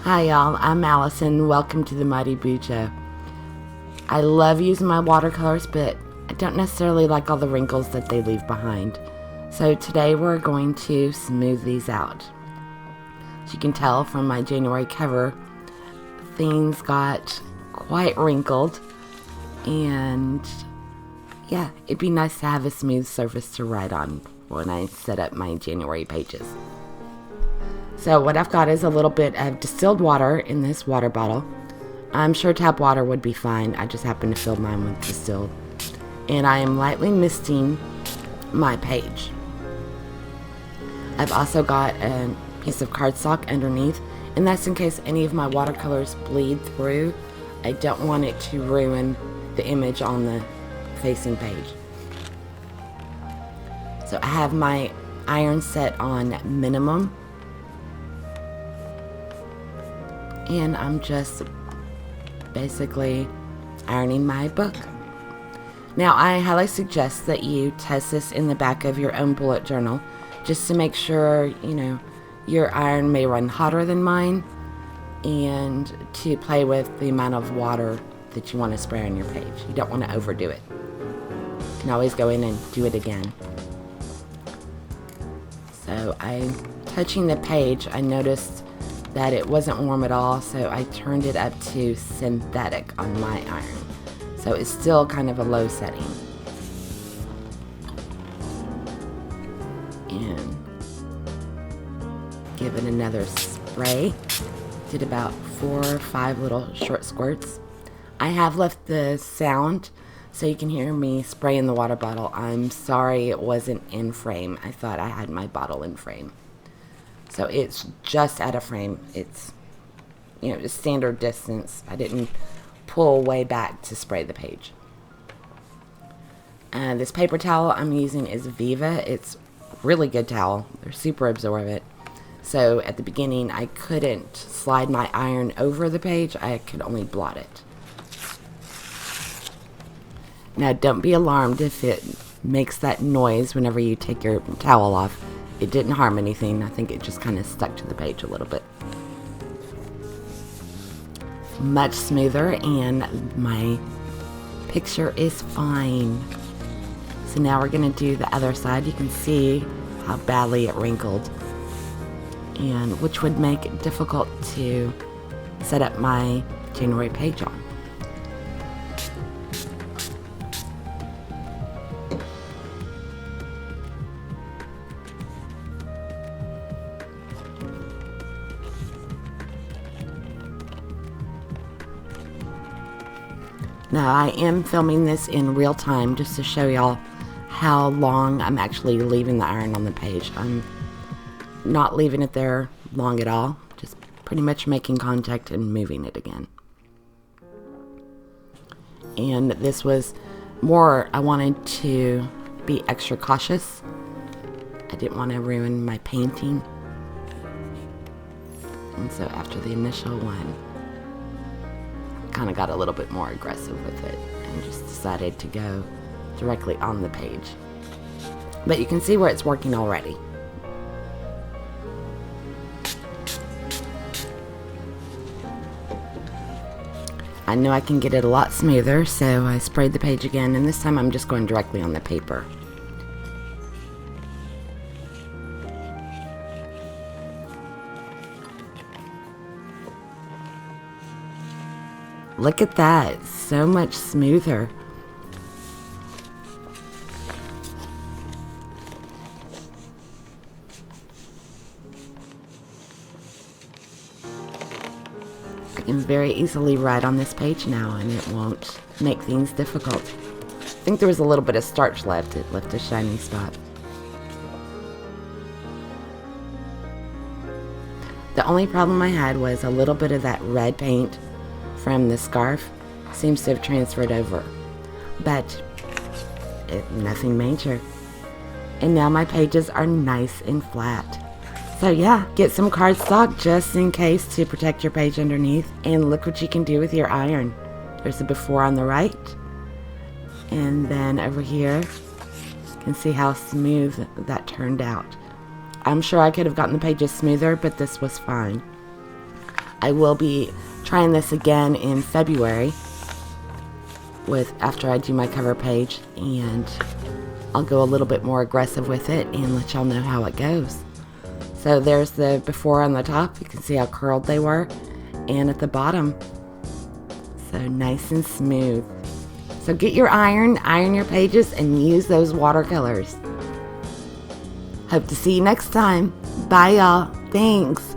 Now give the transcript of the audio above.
Hi y'all, I'm Allison. Welcome to the Mighty Bujo. I love using my watercolors, but I don't necessarily like all the wrinkles that they leave behind. So today we're going to smooth these out. As you can tell from my January cover, things got quite wrinkled, and yeah, it'd be nice to have a smooth surface to write on when I set up my January pages. So what I've got is a little bit of distilled water in this water bottle. I'm sure tap water would be fine. I just happen to fill mine with distilled. And I am lightly misting my page. I've also got a piece of cardstock underneath, and that's in case any of my watercolors bleed through. I don't want it to ruin the image on the facing page. So I have my iron set on minimum. And I'm just basically ironing my book. Now, I highly suggest that you test this in the back of your own bullet journal just to make sure, your iron may run hotter than mine, and to play with the amount of water that you want to spray on your page. You don't want to overdo it. You can always go in and do it again. So I'm touching the page. I noticed that it wasn't warm at all, so I turned it up to synthetic on my iron. So it's still kind of a low setting. And give it another spray. Did about 4 or 5 little short squirts. I have left the sound so you can hear me spray in the water bottle. I'm sorry it wasn't in frame. I thought I had my bottle in frame. So it's just out of frame. It's, standard distance. I didn't pull way back to spray the page. This paper towel I'm using is Viva. It's really good towel. They're super absorbent. So at the beginning, I couldn't slide my iron over the page. I could only blot it. Now, don't be alarmed if it makes that noise whenever you take your towel off. It didn't harm anything. I think it just kind of stuck to the page a little bit. Much smoother, and my picture is fine. So now we're going to do the other side. You can see how badly it wrinkled, and which would make it difficult to set up my January page on. Now, I am filming this in real time just to show y'all how long I'm actually leaving the iron on the page. I'm not leaving it there long at all, just pretty much making contact and moving it again. And this was more, I wanted to be extra cautious. I didn't want to ruin my painting. And so after the initial one, kind of got a little bit more aggressive with it and just decided to go directly on the page. But you can see where it's working already. I know I can get it a lot smoother, so I sprayed the page again, and this time I'm just going directly on the paper. Look at that, so much smoother. I can very easily write on this page now, and it won't make things difficult. I think there was a little bit of starch left. It left a shiny spot. The only problem I had was a little bit of that red paint from the scarf seems to have transferred over, but nothing major. And now my pages are nice and flat. So yeah, get some cardstock just in case to protect your page underneath, and look what you can do with your iron. There's a before on the right, and then over here you can see how smooth that turned out. I'm sure I could have gotten the pages smoother, but this was fine. I will be trying this again in February after I do my cover page, and I'll go a little bit more aggressive with it and let y'all know how it goes. So there's the before on the top. You can see how curled they were, and at the bottom, so nice and smooth. So get your iron your pages, and use those watercolors. Hope to see you next time. Bye, y'all. Thanks.